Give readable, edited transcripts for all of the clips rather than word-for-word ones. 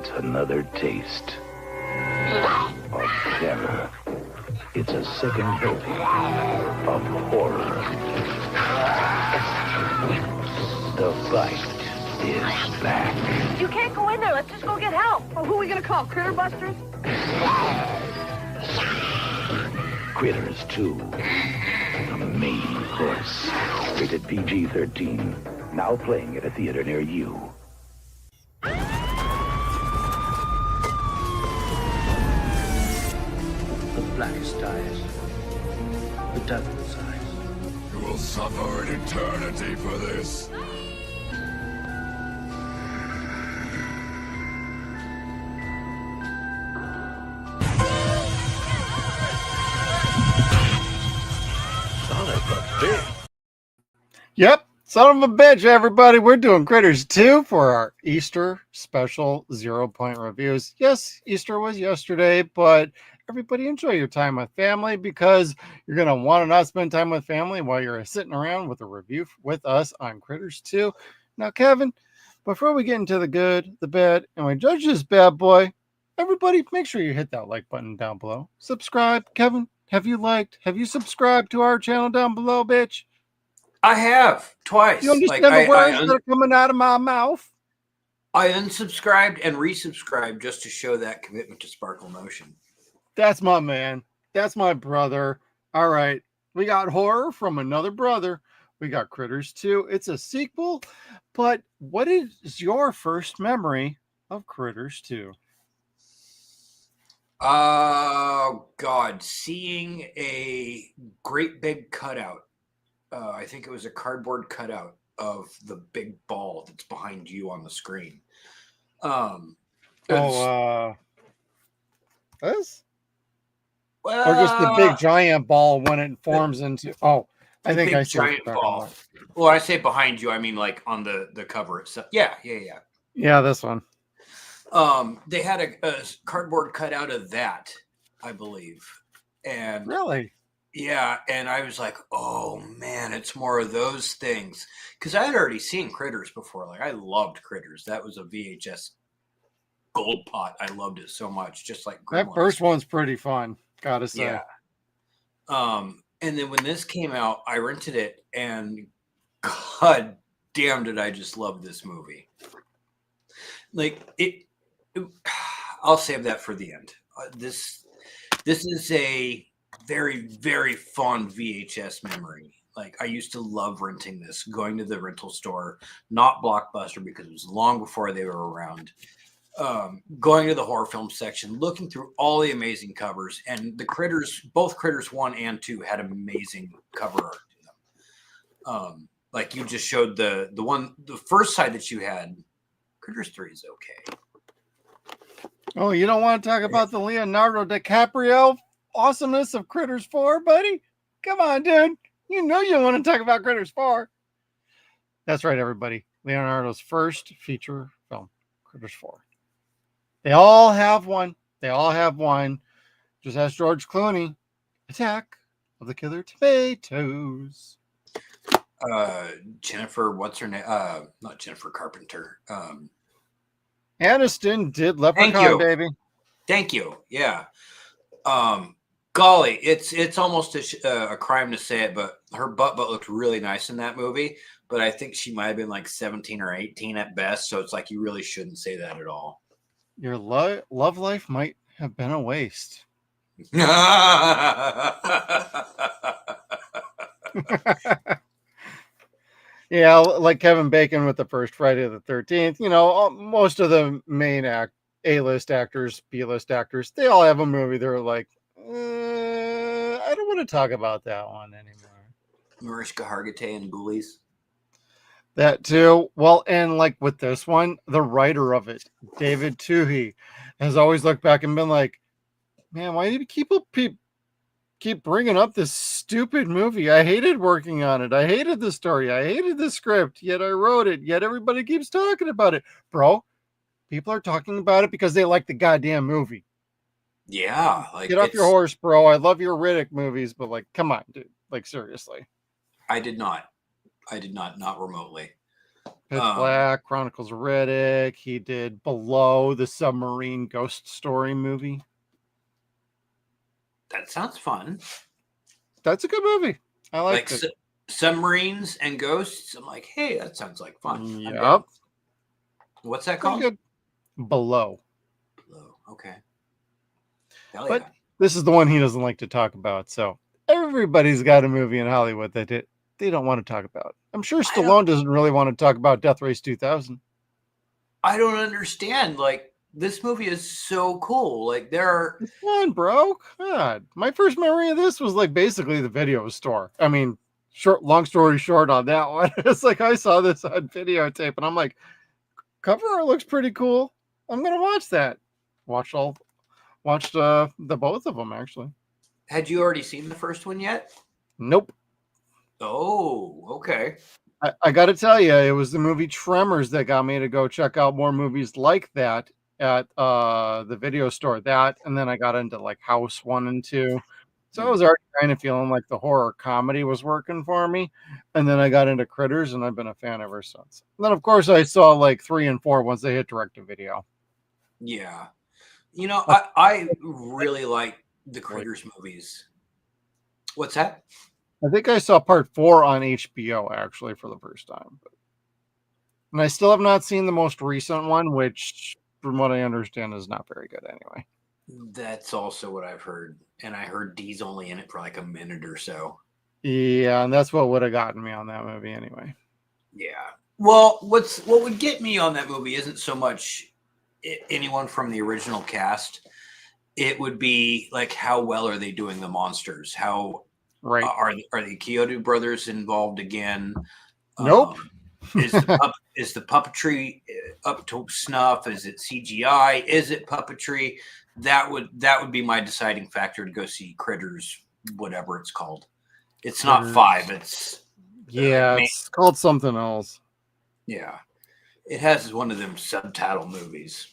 It's another taste of terror. It's a second helping of horror. The bite is back. You can't go in there. Let's just go get help. Oh, who are we going to call? Critter Busters? Critters 2. The main course. Rated PG-13. Now playing at a theater near you. The blackest eyes. The devil's eyes. You will suffer an eternity for this. Son of a bitch. Yep, son of a bitch, everybody. We're doing Critters 2 for our Easter special 0-Point Reviews. Yes, Easter was yesterday, but everybody enjoy your time with family because you're going to want to not spend time with family while you're sitting around with a review with us on Critters 2. Now, Kevin, before we get into the good, the bad, and we judge this bad boy, everybody make sure you hit that like button down below. Subscribe. Kevin, have you subscribed to our channel down below, bitch? I have twice. You understand the words that are coming out of my mouth? I unsubscribed and resubscribed just to show that commitment to Sparkle Motion. That's my man. That's my brother. All right. We got horror from another brother. We got Critters 2. It's a sequel. But what is your first memory of Critters 2? Oh, God. Seeing a great big cutout. I think it was a cardboard cutout of the big ball that's behind you on the screen. This? Well, Or just the big giant ball when it forms into... Oh, I think I see giant ball. Well, I say behind you, I mean like on the cover itself. Yeah. Yeah, this one. They had a cardboard cutout of that, I believe. And really? Yeah, and I was like, oh man, it's more of those things. Because I had already seen Critters before. Like, I loved Critters. That was a VHS gold pot. I loved it so much, just like Gremlins. That first one's pretty fun, gotta say. Yeah. And then when this came out, I rented it, and god damn did I just love this movie. Like, I'll save that for the end. This is a very, very fond VHS memory. Like, I used to love renting this, going to the rental store, not Blockbuster because it was long before they were around. Going to the horror film section, looking through all the amazing covers, and the Critters, both Critters 1 and 2 had amazing cover art to them. Like you just showed the first side that you had. Critters 3 is okay. Oh, you don't want to talk about the Leonardo DiCaprio awesomeness of Critters 4, buddy? Come on, dude. You know you want to talk about Critters 4. That's right, everybody. Leonardo's first feature film, Critters 4. They all have one. Just ask George Clooney. Attack of the Killer Tomatoes. Jennifer, what's her name? Not Jennifer Carpenter. Aniston did Leprechaun, baby. Thank you. Yeah. Golly, it's almost a crime to say it, but her butt looked really nice in that movie. But I think she might have been like 17 or 18 at best. So it's like you really shouldn't say that at all. Your love life might have been a waste. Yeah, like Kevin Bacon with the first Friday the 13th. You know, most of the main A-list actors, B-list actors, they all have a movie. They're like, I don't want to talk about that one anymore. Mariska Hargitay and Ghoulies. That too. Well, and like with this one, the writer of it, David Twohy, has always looked back and been like, man, why do you keep bringing up this stupid movie? I hated working on it. I hated the story. I hated the script, yet I wrote it. Yet everybody keeps talking about it. Bro, people are talking about it because they like the goddamn movie. Yeah. Like, get off your horse, bro. I love your Riddick movies, but like, come on, dude. Like, seriously. I did not, not remotely. Pitch Black, Chronicles of Riddick. He did Below, the submarine ghost story movie. That sounds fun. That's a good movie. I liked it. Submarines and ghosts. I'm like, hey, that sounds like fun. Yep. What's that Pretty called? good. Below. Okay. Hell But yeah. this is the one he doesn't like to talk about. So everybody's got a movie in Hollywood that they don't want to talk about. I'm sure Stallone doesn't really want to talk about Death Race 2000. I don't understand. Like, this movie is so cool. Like, It's fun, bro. God, my first memory of this was like basically the video store. I mean, long story short on that one. It's like I saw this on videotape and I'm like, cover art looks pretty cool. I'm gonna watch that. Watched the both of them actually. Had you already seen the first one yet? Nope. Oh, okay. I got to tell you, it was the movie Tremors that got me to go check out more movies like that at the video store. That, and then I got into like House 1 and 2. So I was already kind of feeling like the horror comedy was working for me. And then I got into Critters, and I've been a fan ever since. And then, of course, I saw like 3 and 4 once they hit direct-to-video. Yeah. You know, I really like the Critters movies. What's that? I think I saw part 4 on HBO actually for the first time. And I still have not seen the most recent one, which from what I understand is not very good anyway. That's also what I've heard. And I heard Dee's only in it for like a minute or so. Yeah, and that's what would have gotten me on that movie anyway. Yeah. Well, what would get me on that movie isn't so much anyone from the original cast. It would be like, how well are they doing the monsters? How right are the Kyoto brothers involved again? Nope. Is the puppetry up to snuff? Is it CGI? Is it puppetry? That would be my deciding factor to go see Critters, whatever it's called. It's not 5. It's it's called something else. Yeah, it has one of them subtitle movies.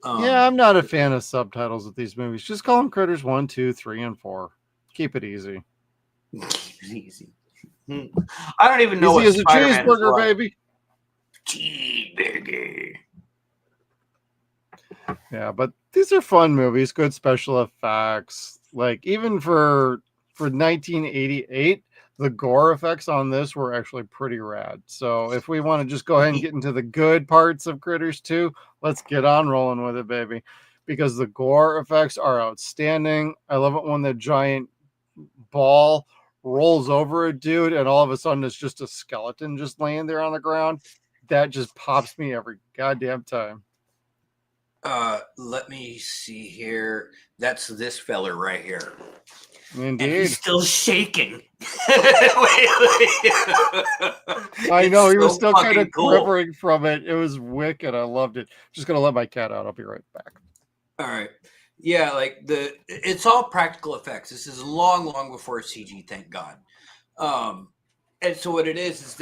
Yeah, I'm not a fan of subtitles with these movies. Just call them Critters 1, 2, 3, and 4. Keep it easy. Keep it easy. I don't even know easy what as a cheeseburger, baby. Cheeseburger. Yeah, but these are fun movies. Good special effects. Like even for 1988, the gore effects on this were actually pretty rad. So if we want to just go ahead and get into the good parts of Critters 2, let's get on rolling with it, baby. Because the gore effects are outstanding. I love it when the giant ball rolls over a dude and all of a sudden it's just a skeleton just laying there on the ground. That just pops me every goddamn time. Let me see here. That's this feller right here. Indeed. And he's still shaking. I know, he was still kind of quivering from it. It was wicked. I loved it. Just gonna let my cat out. I'll be right back. All right. Yeah, like it's all practical effects. This is long before CG, thank God. And so what it is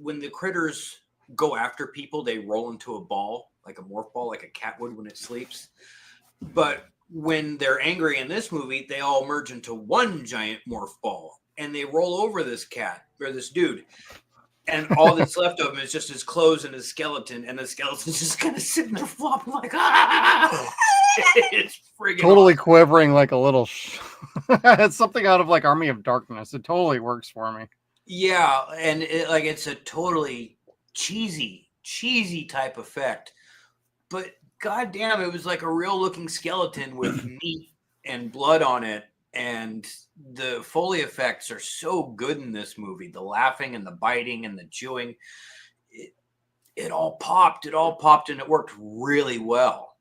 when the critters go after people, they roll into a ball, like a morph ball, like a cat would when it sleeps. But when they're angry in this movie, they all merge into one giant morph ball and they roll over this cat or this dude. And all that's left of him is just his clothes and his skeleton. And the skeleton's just kind of sitting there flopping like, ah! It's friggin' totally awesome. Quivering like a little. It's something out of like Army of Darkness. It totally works for me. Yeah. And it's a totally cheesy type effect. But goddamn, it was like a real looking skeleton with meat and blood on it. And the Foley effects are so good in this movie. The laughing and the biting and the chewing. It all popped. And it worked really well.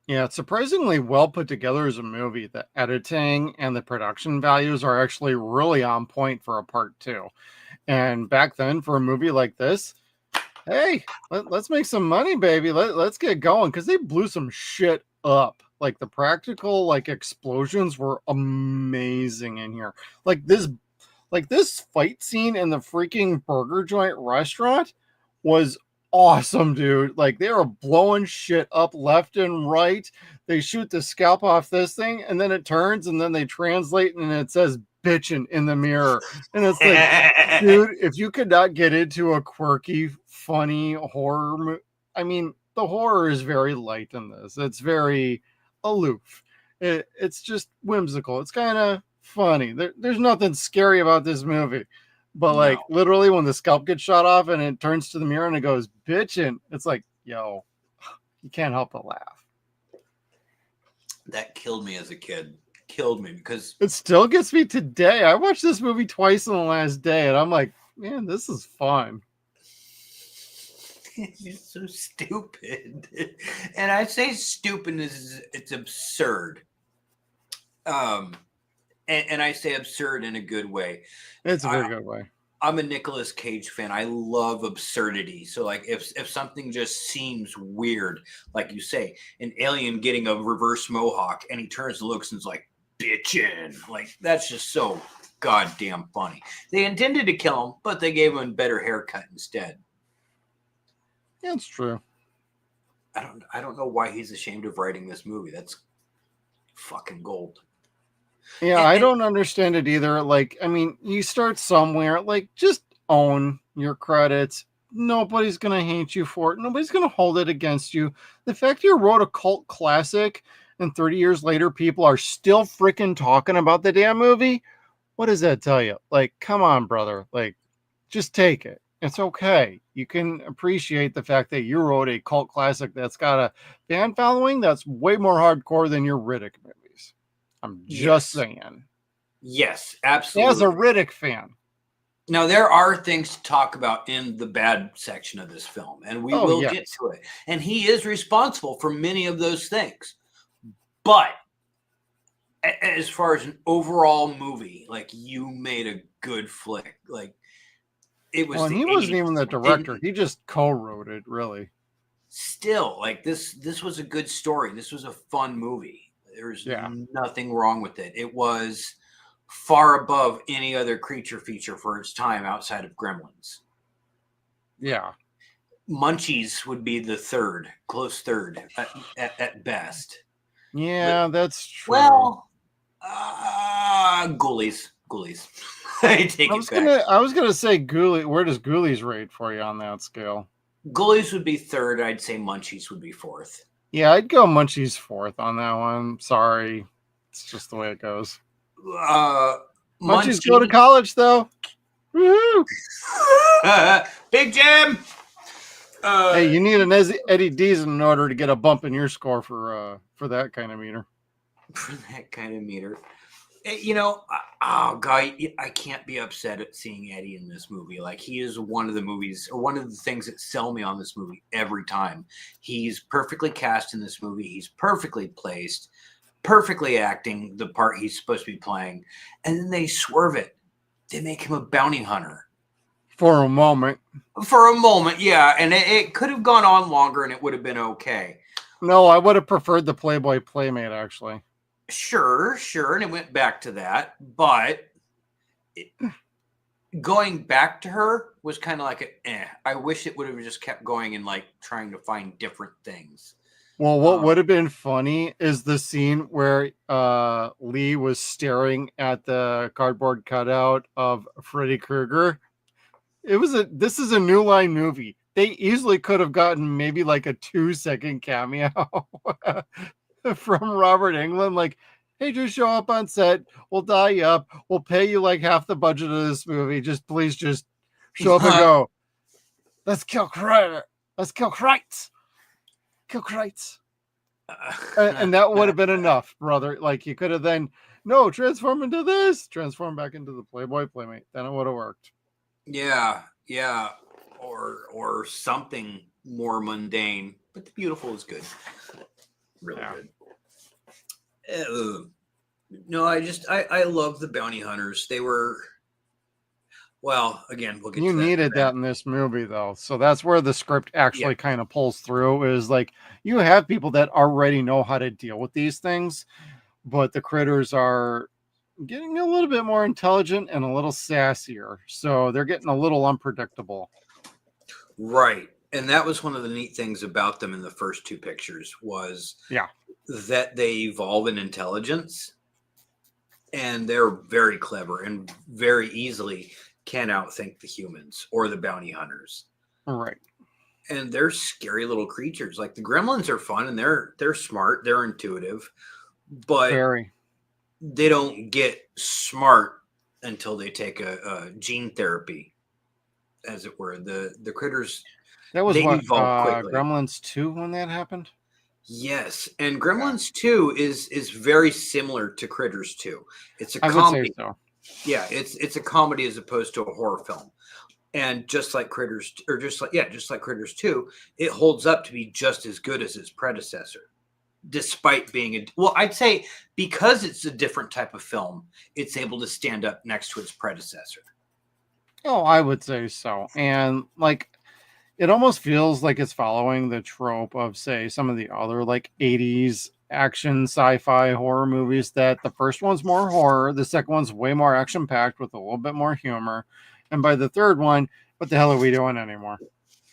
Yeah, it's surprisingly well put together as a movie. The editing and the production values are actually really on point for a part 2. And back then, for a movie like this, hey, let's make some money, baby. Let's get going, because they blew some shit up. Like the practical explosions were amazing in here. Like this fight scene in the freaking burger joint restaurant was awesome, dude. Like they were blowing shit up left and right. They shoot the scalp off this thing and then it turns and then they translate and it says bitching in the mirror. And it's like, dude, if you could not get into a quirky, funny horror I mean, the horror is very light in this. It's very aloof. It's just whimsical. It's kind of funny. There's nothing scary about this movie. But like No. literally when the scalp gets shot off and it turns to the mirror and it goes bitching, it's like, yo, you can't help but laugh. That killed me as a kid. Killed me because It still gets me today. I watched this movie twice in the last day and I'm like, man, this is fun. it's so stupid. And I say stupid is it's absurd. And I say absurd in a good way. It's a very good way. I'm a Nicolas Cage fan. I love absurdity. So like if something just seems weird, like you say, an alien getting a reverse mohawk and he turns and looks and is like, bitchin'. Like that's just so goddamn funny. They intended to kill him, but they gave him a better haircut instead. Yeah, it's true. I don't know why he's ashamed of writing this movie. That's fucking gold. Yeah, I don't understand it either. Like, I mean, you start somewhere, like, just own your credits. Nobody's going to hate you for it. Nobody's going to hold it against you. The fact you wrote a cult classic and 30 years later, people are still freaking talking about the damn movie. What does that tell you? Like, come on, brother. Like, just take it. It's okay. You can appreciate the fact that you wrote a cult classic that's got a fan following that's way more hardcore than your Riddick movies. I'm just saying. Yes, absolutely. As a Riddick fan. Now, there are things to talk about in the bad section of this film, and we will get to it. And he is responsible for many of those things. But as far as an overall movie, like, you made a good flick. Like, it was. Well, and he wasn't even the director. He just co-wrote it, really. Still, like, this was a good story. This was a fun movie. There's nothing wrong with it. It was far above any other creature feature for its time outside of Gremlins. Yeah. Munchies would be the third, close third at best. Yeah, that's true. Well, Ghoulies. I take it back. I was gonna say Ghoulies. Where does Ghoulies rate for you on that scale? Ghoulies would be third. I'd say Munchies would be fourth. Yeah, I'd go Munchies fourth on that one. Sorry. It's just the way it goes. Munchies go to college, though. Woo-hoo! Big Jim! Hey, you need an Eddie Deason in order to get a bump in your score for that kind of meter. For that kind of meter. You know, oh, God, I can't be upset at seeing Eddie in this movie. Like, he is one of the movies, or one of the things that sell me on this movie every time. He's perfectly cast in this movie. He's perfectly placed, perfectly acting the part he's supposed to be playing. And then they swerve it. They make him a bounty hunter. For a moment. For a moment, yeah. And it could have gone on longer and it would have been okay. No, I would have preferred the Playboy Playmate, actually. Sure. And it went back to that. But going back to her was kind of like I wish it would have just kept going and like trying to find different things. Well, what would have been funny is the scene where Lee was staring at the cardboard cutout of Freddy Krueger. This is a New Line movie. They easily could have gotten maybe like a 2-second cameo from Robert Englund. Like, hey, just show up on set. We'll dye you up. We'll pay you like half the budget of this movie. Please show up and go, let's kill Kreitz. Let's kill Kreitz. Kill Kreitz. And that would have been enough, brother. Like, you could have then, transform into this. Transform back into the Playboy Playmate. Then it would have worked. Yeah. Or something more mundane. But the beautiful is good. Really good. No, I love the bounty hunters. They were, well, again, we'll get you to that. needed that in this movie, though. So that's where the script actually kind of pulls through, is like, you have people that already know how to deal with these things, but the critters are getting a little bit more intelligent and a little sassier. So they're getting a little unpredictable. Right. And that was one of the neat things about them in the first two pictures was that they evolve in intelligence. and they're very clever and very easily can outthink the humans or the bounty hunters. Right. And they're scary little creatures. Like the gremlins are fun and they're smart, they're intuitive, but Very. they don't get smart until they take a gene therapy, as it were. The critters, That was they what evolve quickly. Gremlins 2 when that happened. Yes, and Gremlins 2 is very similar to Critters 2. It's a I would comedy. say so. Yeah, it's a comedy as opposed to a horror film. And just like Critters, or just like Critters 2, it holds up to be just as good as its predecessor, despite being I'd say because it's a different type of film, it's able to stand up next to its predecessor. Oh, I would say so. And like, it almost feels like it's following the trope of, say, some of the other like 80s action sci-fi horror movies, that the first one's more horror, the second one's way more action packed with a little bit more humor, and by the third one, what the hell are we doing anymore?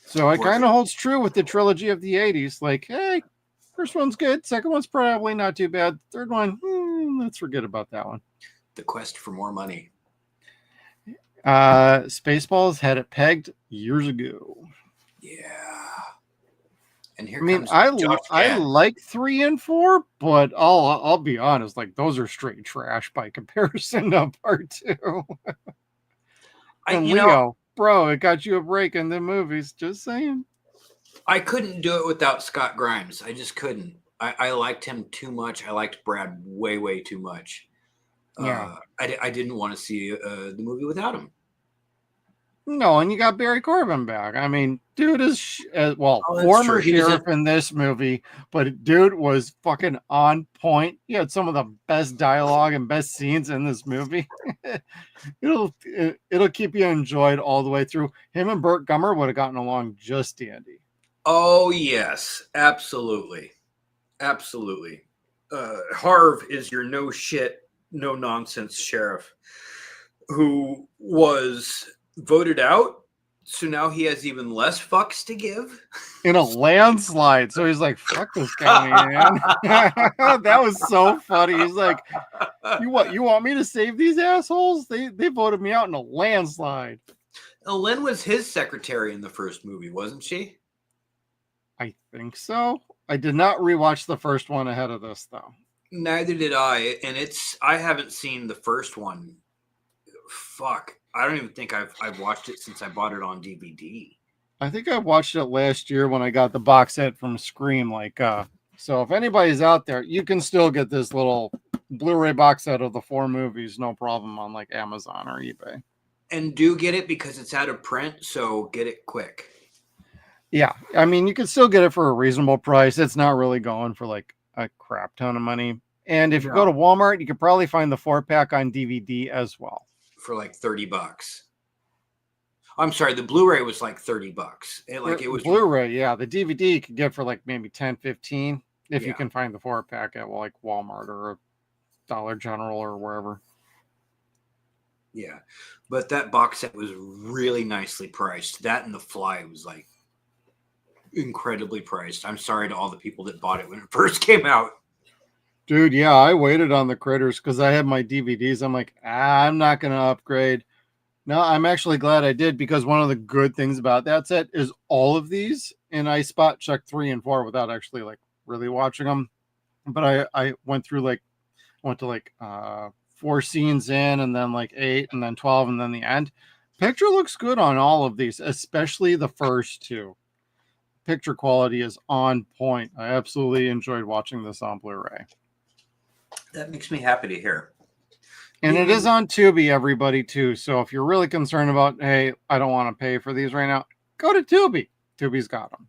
So it kind of holds true with the trilogy of the 80s. Like, hey, first one's good, second one's probably not too bad, third one, let's forget about that one. The quest for more money. Spaceballs had it pegged years ago. Yeah. And here I mean, comes I like 3 and 4, but I'll be honest, like those are straight trash by comparison to part 2. And Leo, bro, it got you a break in the movies. Just saying. I couldn't do it without Scott Grimes. I just couldn't. I liked him too much. I liked Brad way too much. Yeah. I didn't want to see the movie without him. No, and you got Barry Corbin back. I mean, dude is former sheriff in this movie, but dude was fucking on point. He had some of the best dialogue and best scenes in this movie. It'll keep you enjoyed all the way through. Him and Burt Gummer would have gotten along just dandy. Oh yes, absolutely. Harv is your no shit, no nonsense sheriff who was voted out, so now he has even less fucks to give in a landslide. So he's like, fuck this county, man. That was so funny. He's like, you want me to save these assholes? They voted me out in a landslide. Lynn was his secretary in the first movie, wasn't she? I think so. I did not rewatch the first one ahead of this though. Neither did I, and I haven't seen the first one. Fuck. I don't even think I've watched it since I bought it on DVD. I think I watched it last year when I got the box set from Scream. So if anybody's out there, you can still get this little Blu-ray box set of the 4 movies, no problem, on like Amazon or eBay. And do get it because it's out of print, so get it quick. Yeah, I mean, you can still get it for a reasonable price. It's not really going for like a crap ton of money. And if you go to Walmart, you could probably find the 4-pack on DVD as well. For like $30. I'm sorry, the Blu-ray was like $30. It was Blu-ray, yeah. The DVD you could get for like maybe 10, 15 if you can find the 4-pack at like Walmart or a Dollar General or wherever. Yeah, but that box set was really nicely priced. That and The Fly was like incredibly priced. I'm sorry to all the people that bought it when it first came out. Dude, yeah, I waited on the Critters because I had my DVDs. I'm like, I'm not going to upgrade. No, I'm actually glad I did, because one of the good things about that set is all of these, and I spot checked 3 and 4 without actually like really watching them. But I went to 4 scenes in, and then like 8, and then 12, and then the end. Picture looks good on all of these, especially the first 2. Picture quality is on point. I absolutely enjoyed watching this on Blu-ray. That makes me happy to hear. And it is on Tubi, everybody, too. So if you're really concerned about, hey, I don't want to pay for these right now, go to Tubi. Tubi's got them.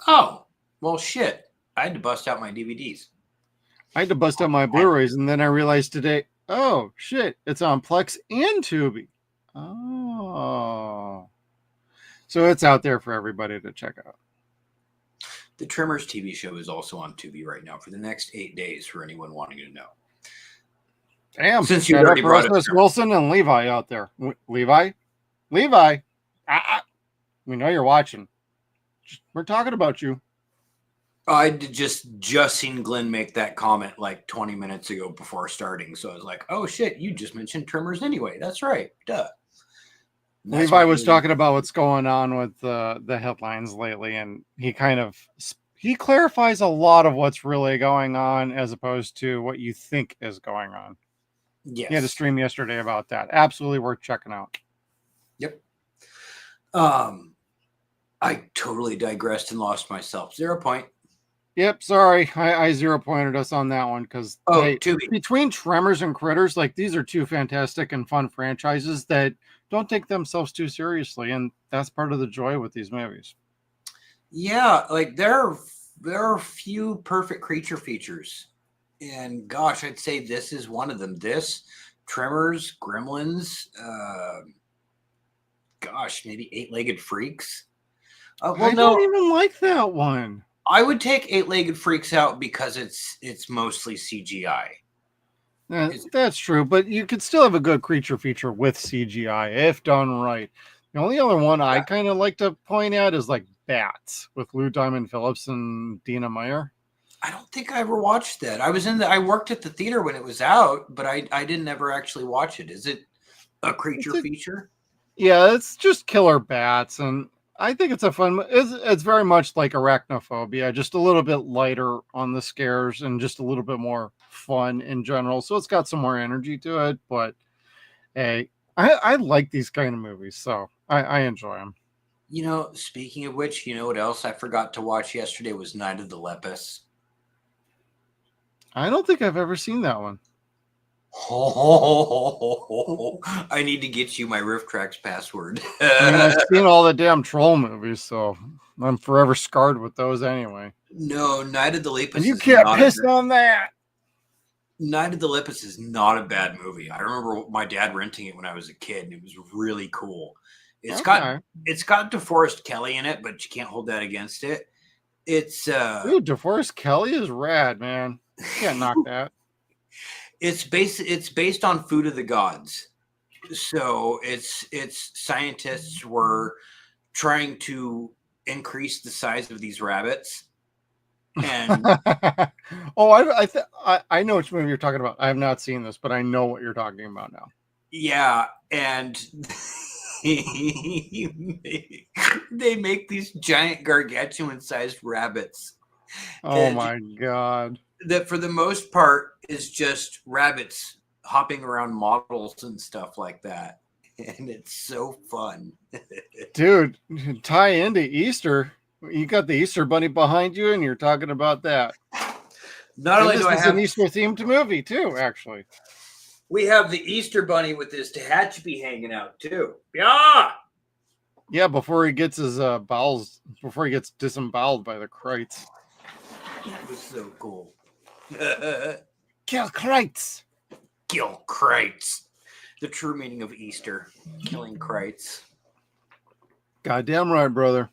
Oh, well, shit. I had to bust out my DVDs. I had to bust out my Blu-rays, and then I realized today, oh, shit, it's on Plex and Tubi. Oh. So it's out there for everybody to check out. The Tremors TV show is also on Tubi right now for the next 8 days for anyone wanting to know. Damn. Since you already brought it, Wilson and Levi out there. Levi? We know you're watching. We're talking about you. just seen Glenn make that comment like 20 minutes ago before starting. So I was like, oh shit, you just mentioned Tremors anyway. That's right. Duh. Levi was talking about what's going on with the headlines lately, and he clarifies a lot of what's really going on as opposed to what you think is going on. Yes. He had a stream yesterday about that. Absolutely worth checking out. Yep. I totally digressed and lost myself. 0 Point. Yep, sorry. I 0-pointed us on that one because between Tremors and Critters, like these are two fantastic and fun franchises that don't take themselves too seriously, and that's part of the joy with these movies. Yeah, like there are few perfect creature features, and gosh, I'd say this is one of them. This, Tremors, Gremlins, gosh, maybe Eight-Legged Freaks. I don't even like that one. I would take Eight-Legged Freaks out because it's mostly CGI. That's true, but you could still have a good creature feature with CGI if done right. The only other one I kind of like to point out is like Bats with Lou Diamond Phillips and Dina Meyer. I don't think I ever watched that. I worked at the theater when it was out, but I didn't ever actually watch it. Is it a creature feature? Yeah, it's just killer bats, and I think it's a fun. It's very much like Arachnophobia, just a little bit lighter on the scares and just a little bit more fun in general. So it's got some more energy to it. But hey, I like these kind of movies, so I enjoy them. You know, speaking of which, you know what else I forgot to watch yesterday was Night of the Lepus. I don't think I've ever seen that one. Oh, I need to get you my Rift Tracks password. I mean, I've seen all the damn troll movies, so I'm forever scarred with those anyway. No, Night of the Lepus. And you can't piss on that. Night of the Lepus is not a bad movie. I remember my dad renting it when I was a kid, and it was really cool. It's got DeForest Kelly in it, but you can't hold that against it. It's dude, DeForest Kelly is rad, man. You can't knock that. It's based on Food of the Gods. So it's scientists were trying to increase the size of these rabbits. And I know which movie you're talking about. I have not seen this, but I know what you're talking about now. Yeah, and they make these giant gargantuan-sized rabbits. Oh my god. That for the most part is just rabbits hopping around models and stuff like that. And it's so fun. Dude, tie into Easter. You got the Easter bunny behind you and you're talking about that. Not only do I have an Easter themed movie too, actually. We have the Easter bunny with his Tehachapi hanging out too. Yeah. Yeah, before he gets his bowels, before he gets disemboweled by the Krites. That was so cool. Kill Krites. Kill Krites. The true meaning of Easter. Killing Krites. Goddamn right, brother.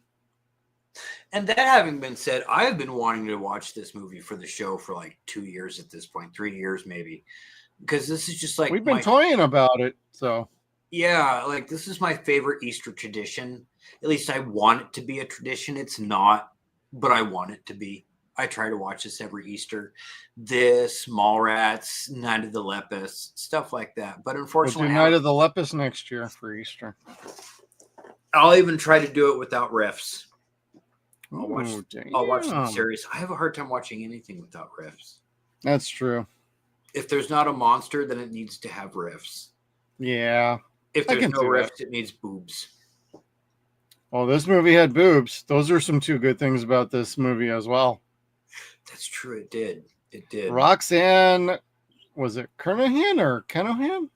And that having been said, I have been wanting to watch this movie for the show for like 2 years at this point, 3 years maybe. Because this is just like we've been toying about it, so yeah, like this is my favorite Easter tradition. At least I want it to be a tradition. It's not, but I want it to be. I try to watch this every Easter. This, Mallrats, Night of the Lepus, stuff like that. But unfortunately, we'll do Night of the Lepus next year for Easter. I'll even try to do it without riffs. I'll watch some series. I have a hard time watching anything without riffs. That's true. If there's not a monster, then it needs to have riffs. Yeah. If there's no riffs, it needs boobs. Well, this movie had boobs. Those are some two good things about this movie as well. That's true. It did. It did. Roxanne, was it Kernahan or Kenohan?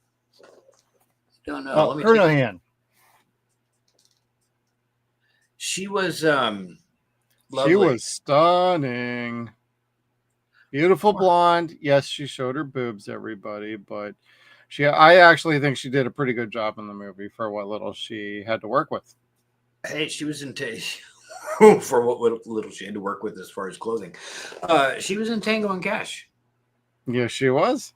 Don't know. Kernahan. She was lovely. She was stunning. Beautiful blonde. Yes, she showed her boobs, everybody, but I actually think she did a pretty good job in the movie for what little she had to work with. Hey, she was in for what little she had to work with as far as clothing. She was in Tango and Cash. Yes, she was.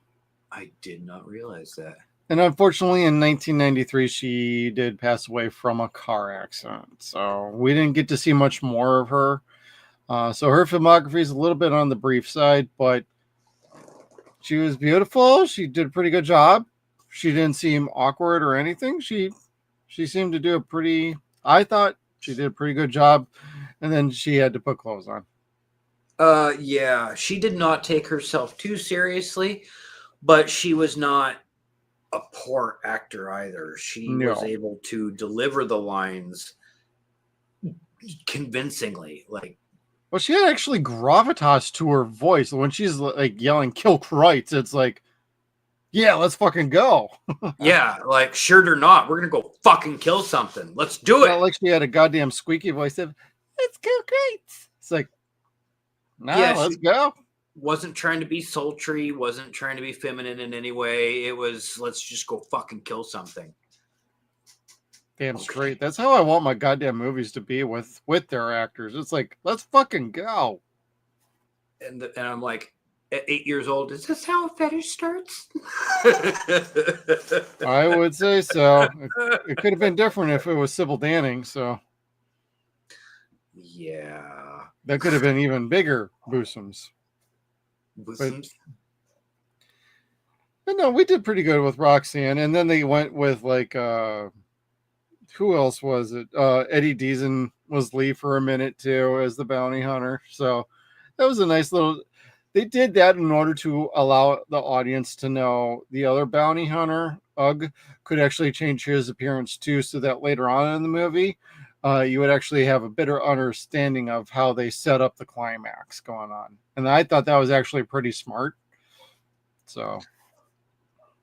I did not realize that. And unfortunately, in 1993, she did pass away from a car accident. So we didn't get to see much more of her. So her filmography is a little bit on the brief side, but she was beautiful. She did a pretty good job. She didn't seem awkward or anything. She seemed to do a pretty. I thought she did a pretty good job, and then she had to put clothes on. Yeah, she did not take herself too seriously, but she was not a poor actor either. She was able to deliver the lines convincingly. Like, well, she had actually gravitas to her voice when she's like yelling "Kill Kreitz." It's like, yeah, let's fucking go. yeah, like shirt or not, we're gonna go fucking kill something. Let's do it. Not like she had a goddamn squeaky voice of "Let's kill Kreitz." It's like, nah, Yeah, let's go. Wasn't trying to be sultry, wasn't trying to be feminine in any way. It was, let's just go fucking kill something. Damn straight. That's how I want my goddamn movies to be with their actors. It's like, let's fucking go. And I'm like, at 8 years old, is this how a fetish starts? I would say so. It could have been different if it was Sybil Danning. So yeah, that could have been even bigger bosoms. But no, we did pretty good with Roxanne, and then they went with like who else was it? Eddie Deason was Lee for a minute too as the bounty hunter. So that was a nice little. They did that in order to allow the audience to know the other bounty hunter, Ugg, could actually change his appearance too, so that later on in the movie, you would actually have a better understanding of how they set up the climax going on. And I thought that was actually pretty smart. So,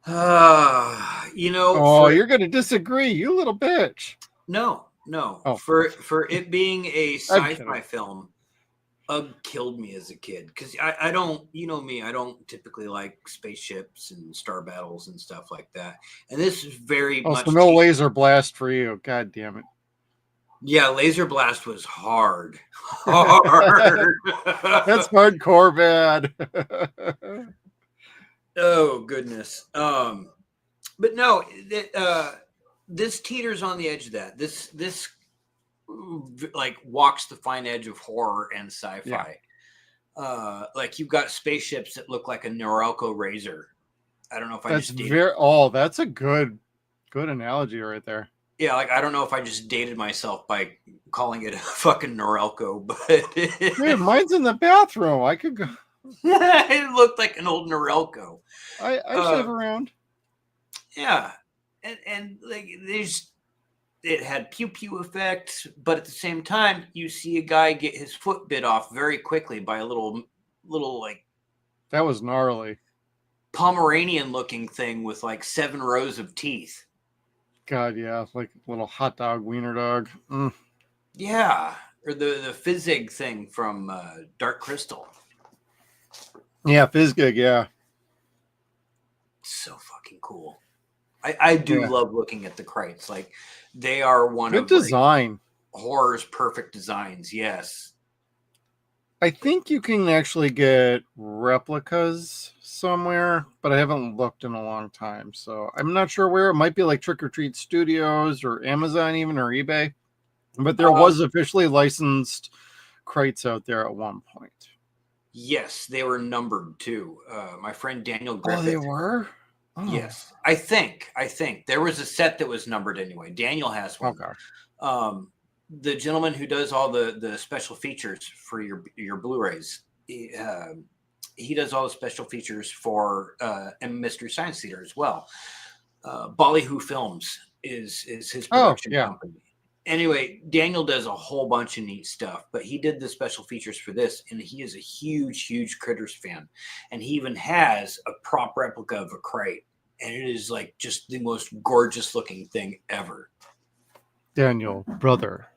you know, oh, you're going to disagree, you little bitch. No. Oh. For it being a sci-fi film, Ugg killed me as a kid because I don't, you know me, I don't typically like spaceships and star battles and stuff like that. And this is very much. So no laser blast for you. God damn it. Yeah, laser blast was hard. Hard. That's hardcore bad. Oh goodness. But no, this teeters on the edge of that. This like walks the fine edge of horror and sci-fi. Yeah. Like you've got spaceships that look like a Norelco razor. I don't know if I just dated. That's a good analogy right there. Yeah, like I don't know if I just dated myself by calling it a fucking Norelco, but dude, mine's in the bathroom. I could go. It looked like an old Norelco. I shave around. Yeah, and like it had pew pew effect, but at the same time, you see a guy get his foot bit off very quickly by a little like that was gnarly Pomeranian looking thing with like 7 rows of teeth. God, yeah, like a little hot dog wiener dog. Mm. Yeah, or the Fizzig thing from Dark Crystal. Yeah, Fizzgig, yeah. So fucking cool. I do love looking at the Kreitz. Like they are one good of design. Like, horror's perfect designs. Yes. I think you can actually get replicas somewhere, but I haven't looked in a long time. So I'm not sure where. It might be like Trick or Treat Studios or Amazon even or eBay. But there was officially licensed Kreitz out there at one point. Yes, they were numbered too. My friend Daniel Griffith. Oh, they were? Oh. Yes. I think. There was a set that was numbered anyway. Daniel has one. Okay. The gentleman who does all the special features for your Blu-rays, he does all the special features for Mystery Science Theater as well. Ballyhoo Films is his production company. Anyway, Daniel does a whole bunch of neat stuff, but he did the special features for this, and he is a huge Critters fan. And he even has a prop replica of a crate, and it is like just the most gorgeous looking thing ever. Daniel, brother,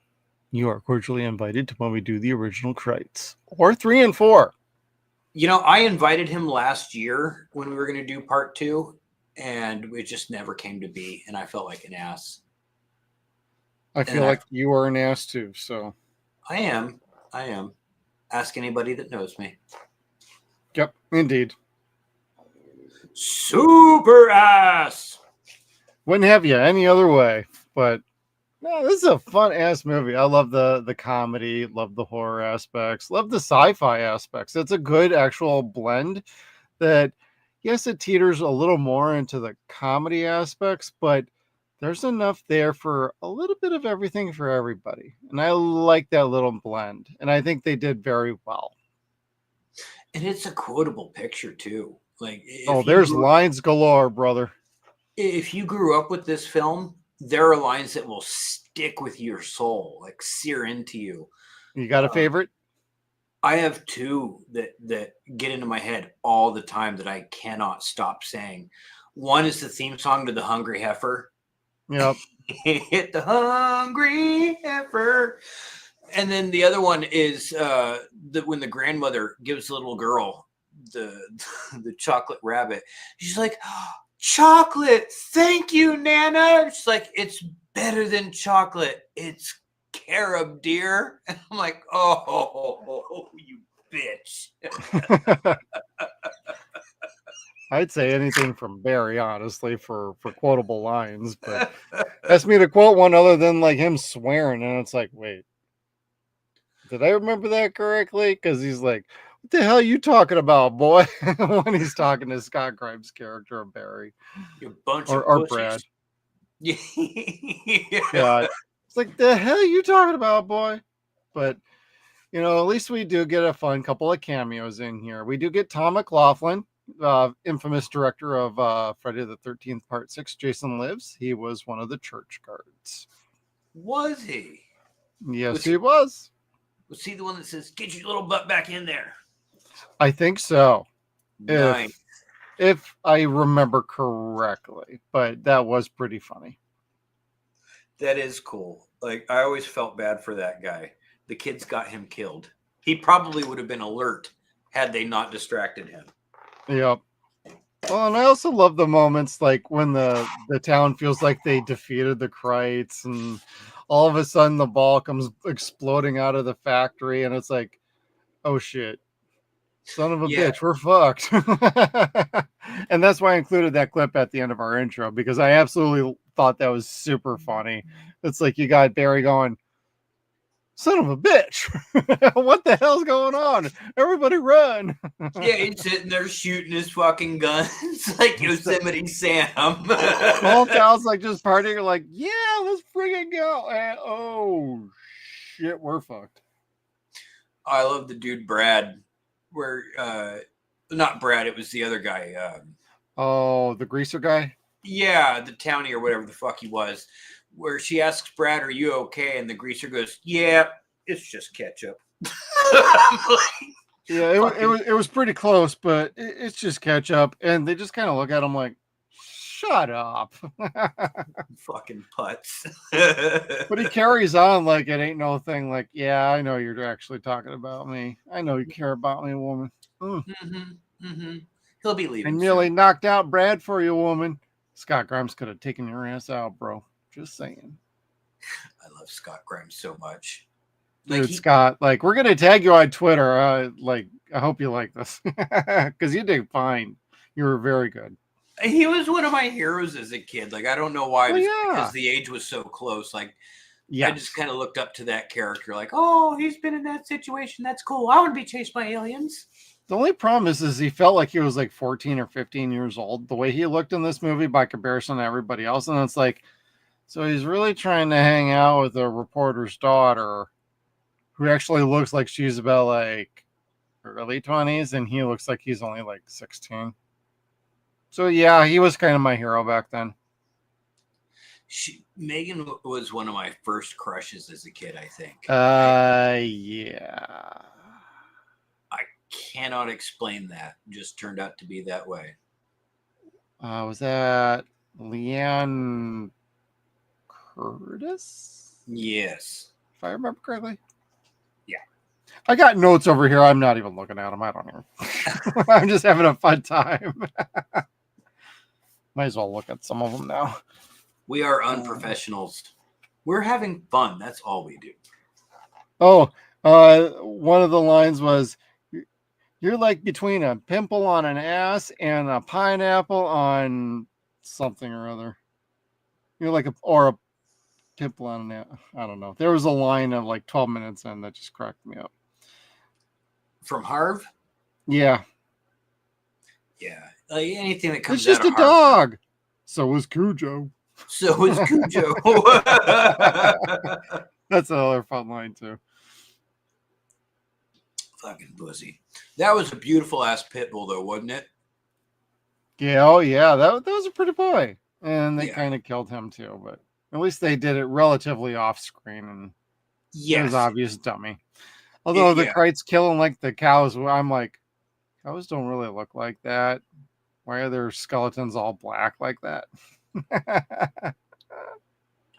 you are cordially invited to when we do the original Kreitz, or 3 and 4. You know, I invited him last year when we were going to do part 2, and it just never came to be, and I felt like an ass. I feel like you are an ass too, so. I am. Ask anybody that knows me. Yep, indeed. Super ass! Wouldn't have you any other way, but No, this is a fun ass movie. I love the comedy, love the horror aspects, love the sci-fi aspects. It's a good actual blend that, yes, it teeters a little more into the comedy aspects, but there's enough there for a little bit of everything for everybody. And I like that little blend. And I think they did very well. And it's a quotable picture too. Like Oh, there's lines galore, brother. if you grew up with this film, there are lines that will stick with your soul, like sear into you. You got a favorite? I have two that get into my head all the time that I cannot stop saying. One is the theme song to The Hungry Heifer. Yep. Hit the hungry heifer. And then the other one is when the grandmother gives the little girl the chocolate rabbit. She's like, chocolate, thank you, Nana. She's like, it's better than chocolate. It's carob, dear. And I'm like, oh, you bitch. I'd say anything from Barry, honestly, for quotable lines, but ask me to quote one other than like him swearing, and it's like, wait, did I remember that correctly? Because he's like, what the hell are you talking about, boy? When he's talking to Scott Grimes' character of Barry. You bunch or of Brad. Yeah. Yeah. It's like, the hell are you talking about, boy? But, you know, at least we do get a fun couple of cameos in here. We do get Tom McLaughlin, infamous director of Friday the 13th Part 6, Jason Lives. He was one of the church guards. Was he? Yes, he was. Was he the one that says, get your little butt back in there? I think so. Nice. If I remember correctly, but that was pretty funny. That is cool. Like, I always felt bad for that guy. The kids got him killed. He probably would have been alert had they not distracted him. Yep. Well, and I also love the moments like when the town feels like they defeated the Krites, and all of a sudden the ball comes exploding out of the factory, and it's like, oh shit. Son of a bitch, we're fucked. And that's why I included that clip at the end of our intro, because I absolutely thought that was super funny. It's like you got Barry going, son of a bitch. What the hell's going on? Everybody run. Yeah, he's sitting there shooting his fucking guns like Yosemite Sam. The whole town's like just partying, like, yeah, let's friggin' go. And, oh shit, we're fucked. I love the dude Brad, where not Brad, it was the other guy. Oh, the greaser guy? Yeah, the townie or whatever the fuck he was, where she asks Brad, are you okay? And the greaser goes, yeah, it's just ketchup. Yeah, it was pretty close, but it's just ketchup. And they just kind of look at him like, shut up. Fucking putz. But he carries on like it ain't no thing. Like, yeah, I know you're actually talking about me. I know you care about me, woman. He'll be leaving. I nearly knocked out Brad for you, woman. Scott Grimes could have taken your ass out, bro. Just saying. I love Scott Grimes so much. Dude, Scott, like, we're gonna tag you on Twitter. Like, I hope you like this because you did fine. You were very good. He was one of my heroes as a kid. Like, I don't know why, because the age was so close. Like, I just kind of looked up to that character. Like, oh, he's been in that situation. That's cool. I want to be chased by aliens. The only problem is he felt like he was like 14 or 15 years old. The way he looked in this movie by comparison to everybody else, and it's like, so he's really trying to hang out with a reporter's daughter, who actually looks like she's about like early 20s, and he looks like he's only like 16. So yeah, he was kind of my hero back then. Megan was one of my first crushes as a kid, I think. Yeah. I cannot explain that. Just turned out to be that way. Was that Leanne Curtis? Yes. If I remember correctly. Yeah. I got notes over here. I'm not even looking at them. I don't know. I'm just having a fun time. Might as well look at some of them now. We are unprofessionals. We're having fun. That's all we do. Oh, one of the lines was, you're like between a pimple on an ass and a pineapple on something or other. You're like a Pitbull on that. I don't know. There was a line of like 12 minutes in that just cracked me up. From Harv? Yeah. Yeah. Like anything that comes It's just out of a Harv. dog. So was Cujo. So is Cujo. That's another fun line too. Fucking pussy. That was a beautiful ass pit bull, though, wasn't it? Yeah, oh yeah, that was a pretty boy. And they Yeah. kind of killed him too, but at least they did it relatively off screen, and it was Yes. obvious dummy. Although the Yeah. Krites killing like the cows, I'm like, cows don't really look like that. Why are their skeletons all black like that?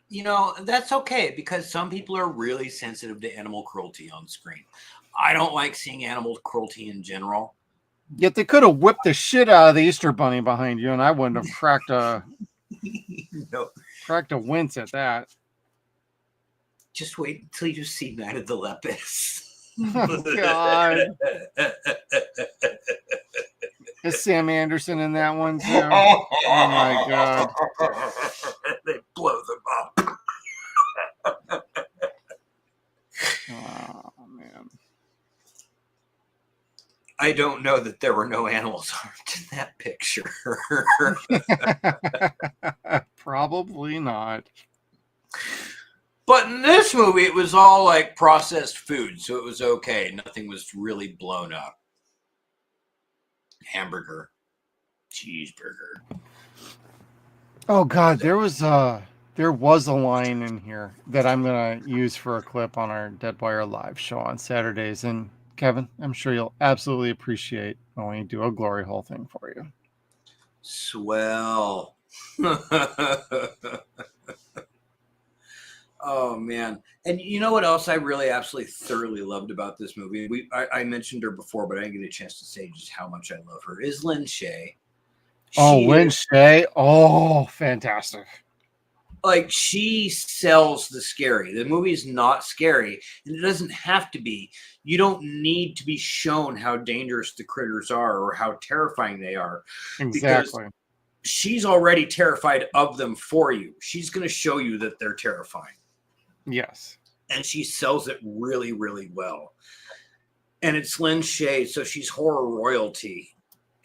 You know, that's okay because some people are really sensitive to animal cruelty on screen. I don't like seeing animal cruelty in general. Yet they could have whipped the shit out of the Easter bunny behind you, and I wouldn't have cracked a wince at that. Just wait until you see Night of the Lepus. Oh, God. Is Sam Anderson in that one too? Oh my God. They blow them up. Oh man. I don't know that there were no animals harmed in that picture. Probably not. But in this movie, it was all like processed food, so it was okay. Nothing was really blown up. Hamburger, cheeseburger. Oh God, there was a line in here that I'm gonna use for a clip on our Dead Wire live show on Saturdays. And Kevin, I'm sure you'll absolutely appreciate when we do a glory hole thing for you. Swell. Oh man. And you know what else I really absolutely thoroughly loved about this movie? I mentioned her before, but I didn't get a chance to say just how much I love her. Is Lynn Shay. Lynn Shay. Oh, fantastic. Like, she sells the scary. The movie's not scary, and it doesn't have to be. You don't need to be shown how dangerous the critters are or how terrifying they are. Exactly. Because she's already terrified of them for you. She's going to show you that they're terrifying. Yes. And she sells it really, really well. And it's Lynn Shay, so she's horror royalty.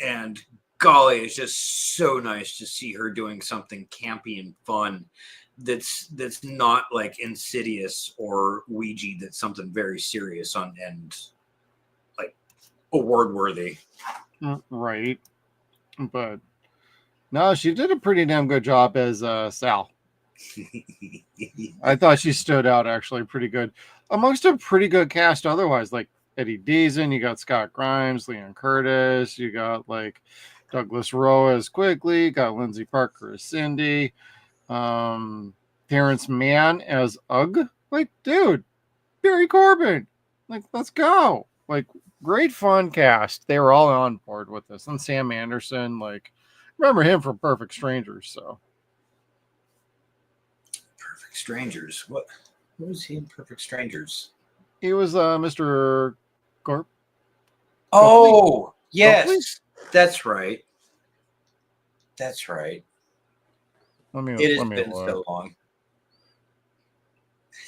And golly, it's just so nice to see her doing something campy and fun that's not like Insidious or Ouija. That's something very serious and like award worthy. Right. But no, she did a pretty damn good job as Sal. I thought she stood out actually pretty good amongst a pretty good cast otherwise, like Eddie Deason, you got Scott Grimes, Leon Curtis, you got like Douglas Rowe as Quigley, got Lindsay Parker as Cindy, Terrence Mann as Ugg. Like, dude, Barry Corbin, like, let's go. Like, great fun cast. They were all on board with this. And Sam Anderson, like, remember him from Perfect Strangers, so. Perfect Strangers. What was he in Perfect Strangers? He was Mr. Gorp. Oh, yes. Copley? That's right. That's right. It has been so long.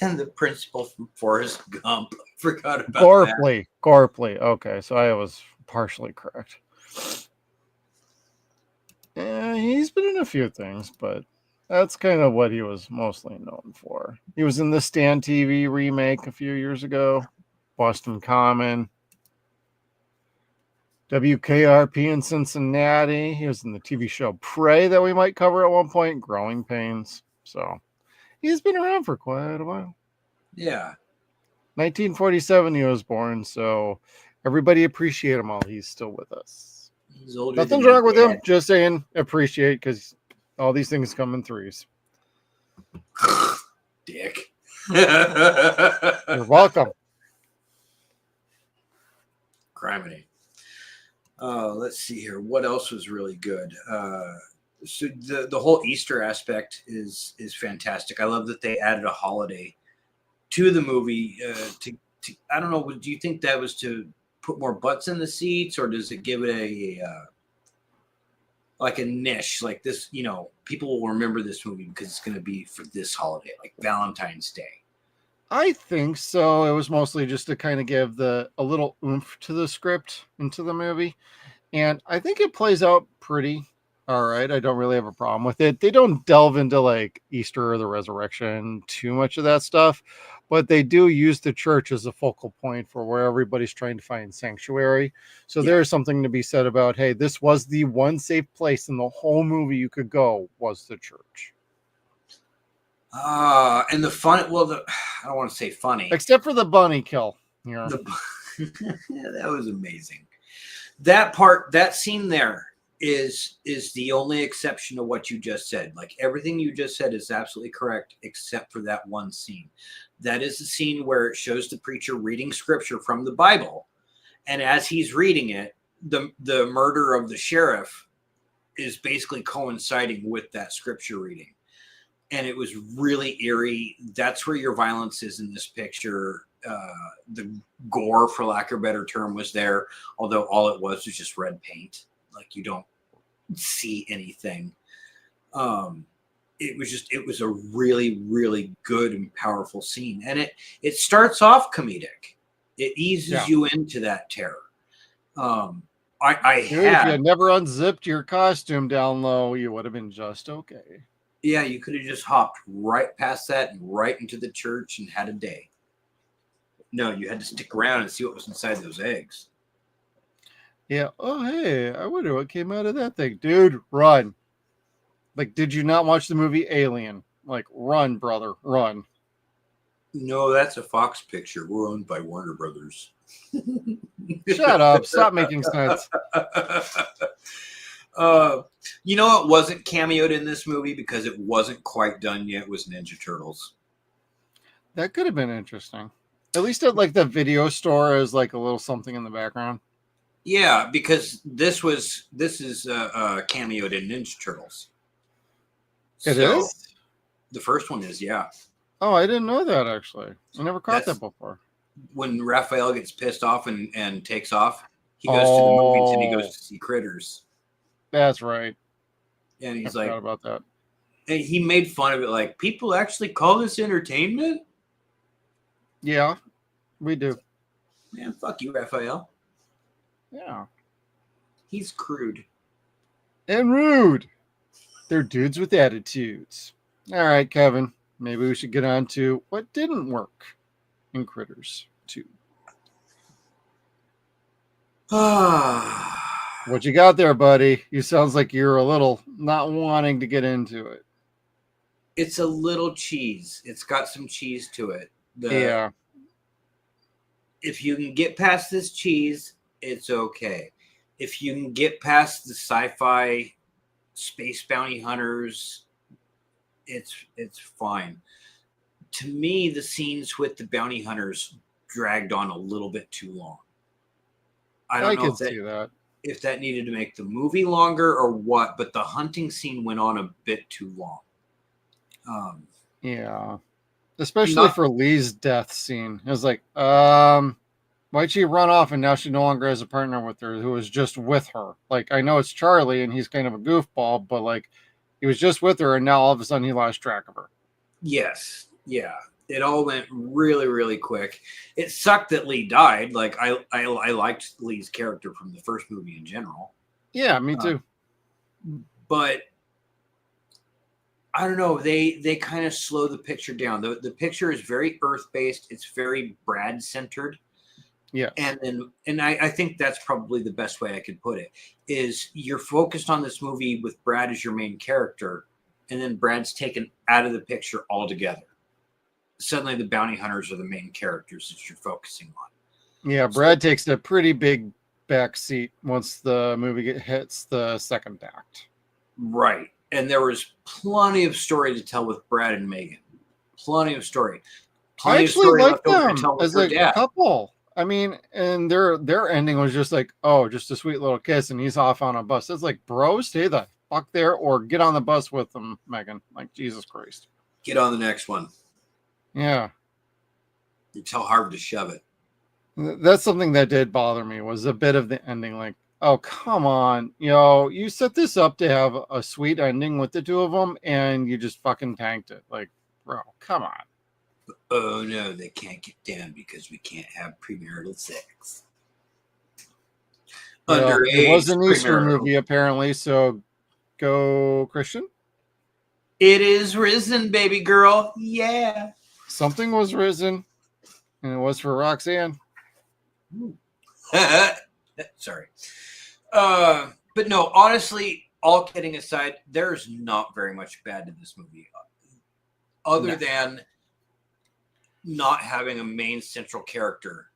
And the principal from Forrest Gump. Forgot about that. Gorpley. Okay, so I was partially correct. Yeah, he's been in a few things, but that's kind of what he was mostly known for. He was in the Stan TV remake a few years ago, Boston Common, WKRP in Cincinnati. He was in the TV show Prey that we might cover at one point, Growing Pains. So he's been around for quite a while. Yeah. 1947 he was born, so everybody appreciate him while he's still with us. He's older. Nothing's wrong with him. Just saying appreciate, because all these things come in threes. Dick. You're welcome. Criminy. Let's see here. What else was really good? So the whole Easter aspect is fantastic. I love that they added a holiday to the movie. To I don't know. Do you think that was to put more butts in the seats, or does it give it like a niche, like this, people will remember this movie because it's going to be for this holiday, like Valentine's Day. I think so. It was mostly just to kind of give a little oomph to the script into the movie. And I think it plays out pretty all right. I don't really have a problem with it. They don't delve into like Easter or the resurrection, too much of that stuff, but they do use the church as a focal point for where everybody's trying to find sanctuary. So Yeah. there's something to be said about, hey, this was the one safe place in the whole movie you could go, was the church. And the fun, I don't want to say funny. Except for the bunny kill. Yeah. That was amazing. That scene there is the only exception to what you just said. Like everything you just said is absolutely correct, except for that one scene. That is the scene where it shows the preacher reading scripture from the Bible. And as he's reading it, the murder of the sheriff is basically coinciding with that scripture reading. And it was really eerie. That's where your violence is in this picture. The gore, for lack of a better term, was there, although all it was just red paint. Like you don't see anything. It was a really, really good and powerful scene. And it starts off comedic. It eases you into that terror. If you never unzipped your costume down low, you would have been just okay. Yeah, you could have just hopped right past that and right into the church and had a day. No, you had to stick around and see what was inside those eggs. Yeah. Oh, hey, I wonder what came out of that thing. Dude, run. Like, did you not watch the movie Alien? Like, run, brother, run. No, that's a Fox picture. We're owned by Warner Brothers. Shut up. Stop making sense. You know what wasn't cameoed in this movie because it wasn't quite done yet was Ninja Turtles. That could have been interesting. At least at like the video store as like a little something in the background. Yeah, because this is cameoed in Ninja Turtles. It is? The first one is, yeah. Oh, I didn't know that actually. I never caught that before. When Raphael gets pissed off and takes off, he goes to the movies and he goes to see Critters. That's right. And he's I like, forgot about that. And he made fun of it, like, people actually call this entertainment? Yeah, we do. Man, fuck you, Raphael. Yeah. He's crude. And rude. They're dudes with attitudes. All right, Kevin. Maybe we should get on to what didn't work in Critters 2. What you got there, buddy? You sounds like you're a little not wanting to get into it. It's a little cheese. It's got some cheese to it. Yeah. If you can get past this cheese, it's okay. If you can get past the sci-fi space bounty hunters, it's fine. To me, the scenes with the bounty hunters dragged on a little bit too long. I don't know if that needed to make the movie longer or what, but the hunting scene went on a bit too long. Yeah. Especially for Lee's death scene. It was like, why'd she run off and now she no longer has a partner with her who was just with her? Like, I know it's Charlie and he's kind of a goofball, but like he was just with her and now all of a sudden he lost track of her. Yes. Yeah. It all went really, really quick. It sucked that Lee died. Like I liked Lee's character from the first movie in general. Yeah, me too. But I don't know. They kind of slow the picture down. The picture is very Earth-based. It's very Brad-centered. Yeah. And I think that's probably the best way I could put it, is you're focused on this movie with Brad as your main character, and then Brad's taken out of the picture altogether. Suddenly the bounty hunters are the main characters that you're focusing on. Yeah, Brad takes a pretty big back seat once the movie hits the second act. Right. And there was plenty of story to tell with Brad and Megan. Plenty of story. I actually like them as a couple. I mean, and their ending was just like, oh, just a sweet little kiss, and he's off on a bus. It's like, bro, stay the fuck there, or get on the bus with them, Megan. Like, Jesus Christ. Get on the next one. Yeah. You tell Harvard to shove it. That's something that did bother me, was a bit of the ending. Like, Oh, come on. You set this up to have a sweet ending with the two of them, and you just fucking tanked it. Like, bro, come on. Oh no, they can't get down because we can't have premarital sex. Well, it Underage was an Easter premarital. movie, apparently, so go Christian. It is risen, baby girl. Yeah. Something was risen, and it was for Roxanne. Sorry. But no, honestly, all kidding aside, there's not very much bad in this movie. Other than not having a main central character,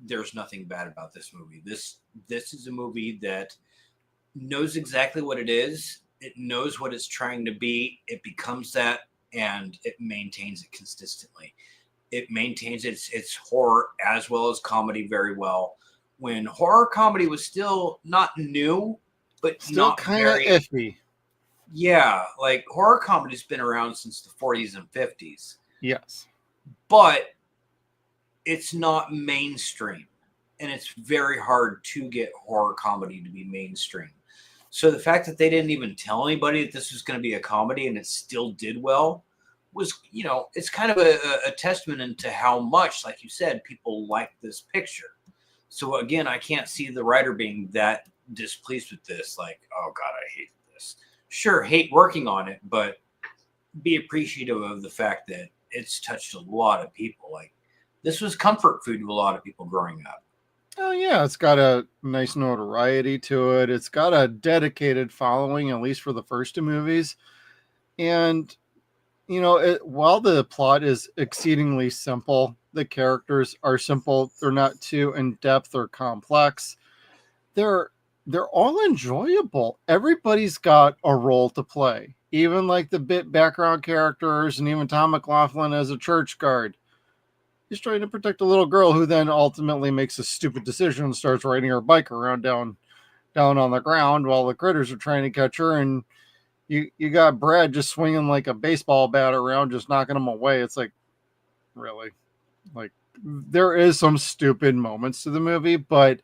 there's nothing bad about this movie. This is a movie that knows exactly what it is. It knows what it's trying to be. It becomes that, and it maintains it consistently. It maintains its horror as well as comedy very well. When horror comedy was still not new, but Still not kind of very iffy. yeah, like horror comedy's been around since the 40s and 50s, Yes. but it's not mainstream, and it's very hard to get horror comedy to be mainstream. So the fact that they didn't even tell anybody that this was going to be a comedy and it still did well was, it's kind of a testament into how much, like you said, people like this picture. So again, I can't see the writer being that displeased with this. Like, oh God, I hate this. Sure, hate working on it, but be appreciative of the fact that it's touched a lot of people. Like, this was comfort food to a lot of people growing up. Oh, yeah. It's got a nice notoriety to it. It's got a dedicated following, at least for the first two movies. And, while the plot is exceedingly simple, the characters are simple. They're not too in-depth or complex. They're all enjoyable. Everybody's got a role to play. Even like the bit background characters, and even Tom McLaughlin as a church guard. He's trying to protect a little girl who then ultimately makes a stupid decision and starts riding her bike around down on the ground while the critters are trying to catch her. And you got Brad just swinging like a baseball bat around, just knocking them away. It's like, really? Like, there is some stupid moments to the movie, but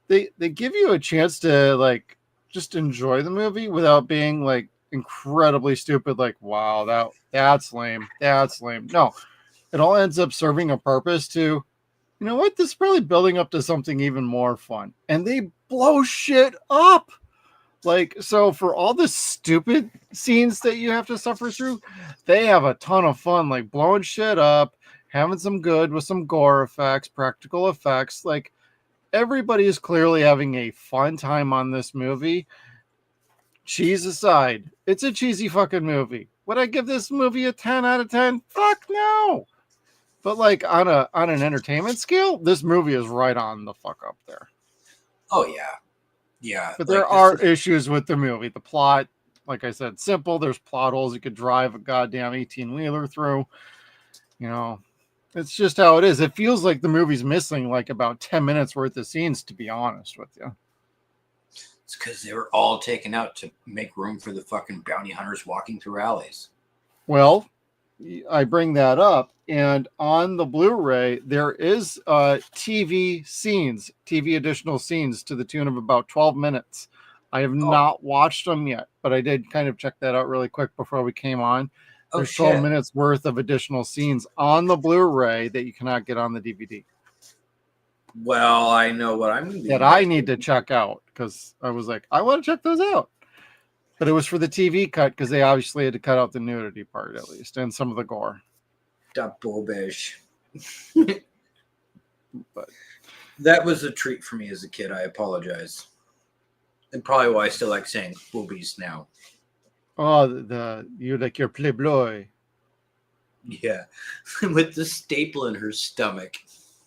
they give you a chance to like just enjoy the movie without being like incredibly stupid. Like, wow, that's lame. That's lame. No, it all ends up serving a purpose to, you know what? This is probably building up to something even more fun. And they blow shit up. Like, so for all the stupid scenes that you have to suffer through, they have a ton of fun, like blowing shit up, having some good with some gore effects, practical effects. Like, everybody is clearly having a fun time on this movie. Cheese aside, it's a cheesy fucking movie. Would I give this movie a 10 out of 10? Fuck no. But like on an entertainment scale, this movie is right on the fuck up there. Oh yeah. Yeah. But there are issues with the movie. The plot, like I said, simple. There's plot holes you could drive a goddamn 18-wheeler through. It's just how it is. It feels like the movie's missing like about 10 minutes worth of scenes, to be honest with you. It's because they were all taken out to make room for the fucking bounty hunters walking through alleys. Well, I bring that up, and on the Blu-ray there is TV additional scenes to the tune of about 12 minutes. I have not watched them yet, but I did kind of check that out really quick before we came on. There's 12 minutes worth of additional scenes on the Blu-ray that you cannot get on the DVD. Well, I know what I'm going to that I need to check out, because I was like, I want to check those out. But it was for the TV cut, because they obviously had to cut out the nudity part, at least, and some of the gore. That boobish. But that was a treat for me as a kid. I apologize. And probably why I still like saying boobies now. Oh, you like your Playboy. Yeah. With the staple in her stomach.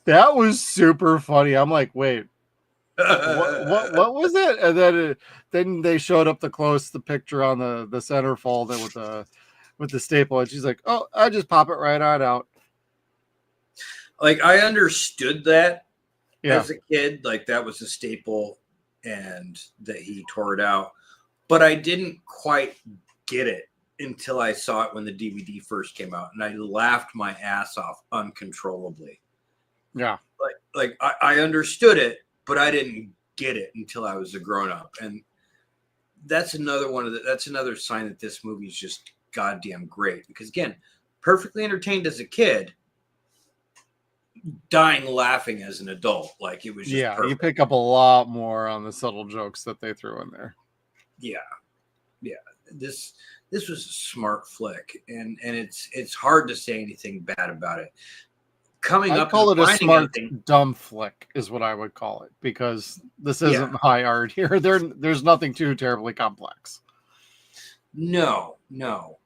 That was super funny. I'm like, wait, what was it? And then they showed up the picture on the centerfold with the staple, and she's like, oh, I just pop it right on out. Like, I understood that as a kid, like that was a staple and that he tore it out, but I didn't quite get it until I saw it when the DVD first came out, and I laughed my ass off uncontrollably. Yeah. Like I understood it, but I didn't get it until I was a grown up, and that's another sign that this movie is just goddamn great. Because again, perfectly entertained as a kid, dying laughing as an adult. Like, it was just Yeah, you perfect. pick up a lot more on the subtle jokes that they threw in there. Yeah. This was a smart flick, and it's hard to say anything bad about it. Coming I up call and it a finding smart, anything, dumb flick is what I would call it, because this isn't high art here. There's nothing too terribly complex. no,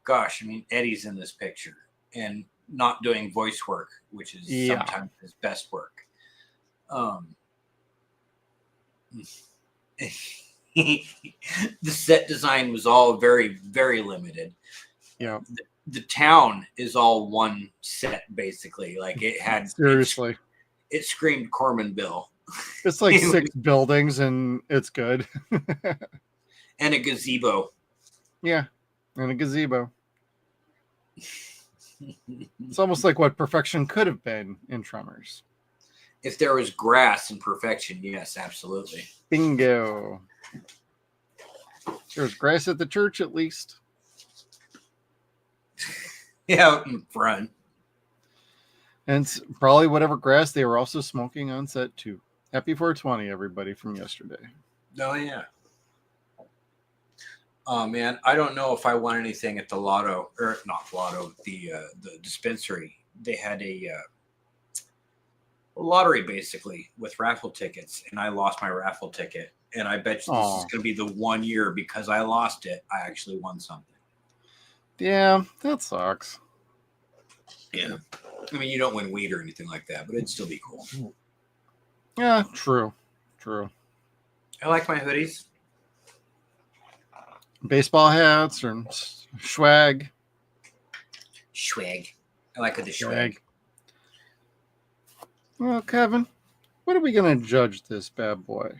gosh, I mean, Eddie's in this picture and not doing voice work, which is sometimes his best work. The set design was all very, very limited. Yeah, the town is all one set, basically. Like, it had seriously, it screamed Cormanville. it's like 6 buildings and it's good. And a gazebo. Yeah, and a gazebo. It's almost like what perfection could have been in Tremors. If there was grass in perfection, yes, absolutely. Bingo. There's grass at the church, at least. Yeah, out in front. And it's probably whatever grass they were also smoking on set too. Happy 420, everybody, from yesterday. Oh, yeah. Oh, man, I don't know if I won anything at the lotto, or not lotto, the dispensary. They had a lottery, basically, with raffle tickets, and I lost my raffle ticket. And I bet you this is going to be the one year, because I lost it, I actually won something. Yeah, that sucks. Yeah. I mean, you don't win weed or anything like that, but it'd still be cool. Yeah, true. I like my hoodies. Baseball hats or swag. Swag. I like the swag. Well, Kevin, what are we going to judge this bad boy?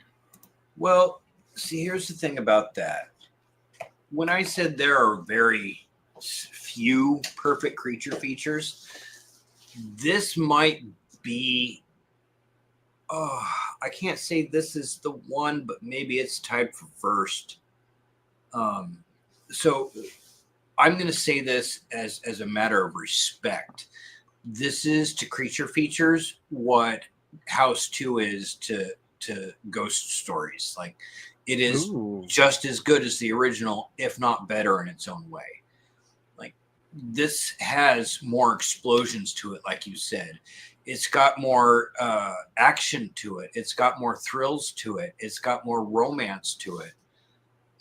Well, see, here's the thing about that. When I said there are very few perfect creature features, this might be, I can't say this is the one, but maybe it's tied for first. So I'm going to say this as a matter of respect. This is to creature features what House 2 is to ghost stories. Like, it is just as good as the original, if not better in its own way. Like, this has more explosions to it, like you said. It's got more action to it. It's got more thrills to it. It's got more romance to it.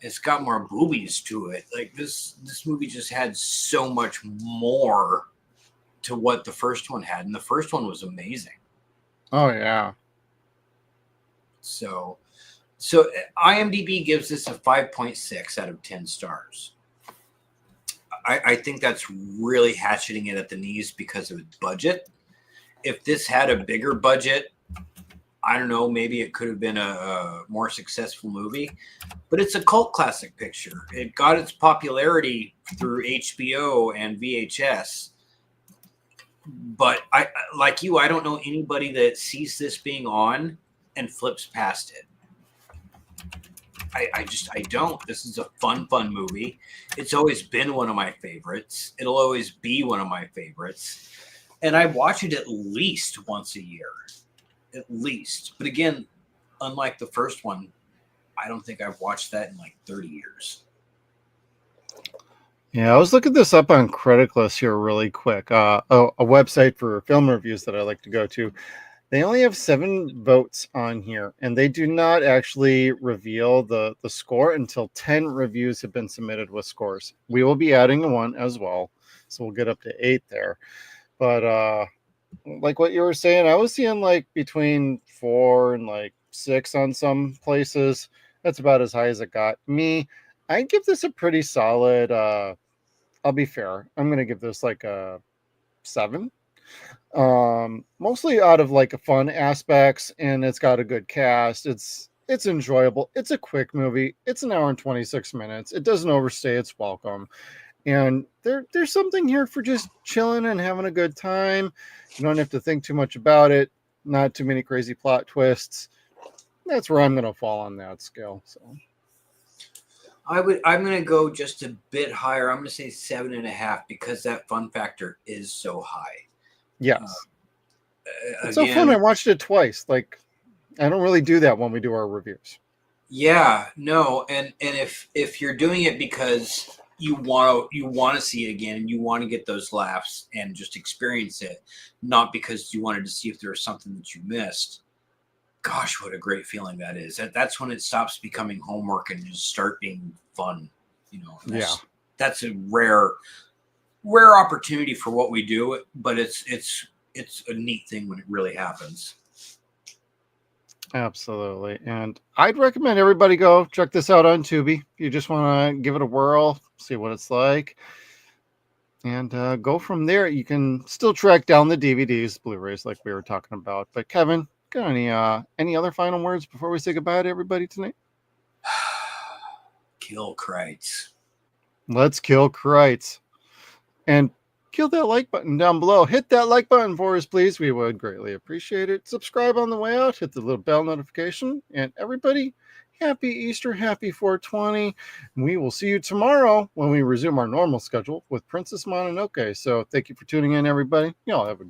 It's got more boobies to it. Like, this movie just had so much more to what the first one had, and the first one was amazing. Oh yeah. So IMDb gives this a 5.6 out of 10 stars. I think that's really hatcheting it at the knees because of its budget. If this had a bigger budget, I don't know, maybe it could have been a more successful movie, but it's a cult classic picture. It got its popularity through HBO and VHS. But I, like you, I don't know anybody that sees this being on and flips past it. I don't. This is a fun movie. It's always been one of my favorites. It'll always be one of my favorites. And I watch it at least once a year. At least. But again, unlike the first one, I don't think I've watched that in like 30 years. Yeah, I was looking this up on CRTICILESS here really quick. A website for film reviews that I like to go to. They only have 7 votes on here, and they do not actually reveal the score until 10 reviews have been submitted with scores. We will be adding one as well, so we'll get up to 8 there. But like what you were saying, I was seeing like between 4 and like 6 on some places. That's about as high as it got. Me, I give this a pretty solid. I'll be fair. I'm gonna give this like a 7. Mostly out of like a fun aspects, and it's got a good cast. It's enjoyable. It's a quick movie. It's an hour and 26 minutes. It doesn't overstay its welcome. And there's something here for just chilling and having a good time. You don't have to think too much about it. Not too many crazy plot twists. That's where I'm going to fall on that scale. So I'm going to go just a bit higher. I'm going to say 7.5 because that fun factor is so high. yes, it's so fun. I watched it twice. Like, I don't really do that when we do our reviews. Yeah, no, and if you're doing it because you want to see it again and you want to get those laughs and just experience it, not because you wanted to see if there was something that you missed. Gosh, what a great feeling that is. That's when it stops becoming homework and just start being fun. You know, that's a rare opportunity for what we do, but it's a neat thing when it really happens. Absolutely. And I'd recommend everybody go check this out on Tubi. If you just want to give it a whirl, see what it's like, and go from there. You can still track down the DVDs, Blu-rays, like we were talking about. But Kevin, got any other final words before we say goodbye to everybody tonight? Kill Kreitz. Let's kill Kreitz. And kill that like button down below. Hit that like button for us, please. We would greatly appreciate it. Subscribe on the way out. Hit the little bell notification. And everybody, happy Easter, happy 420. We will see you tomorrow when we resume our normal schedule with Princess Mononoke. So thank you for tuning in, everybody. Y'all have a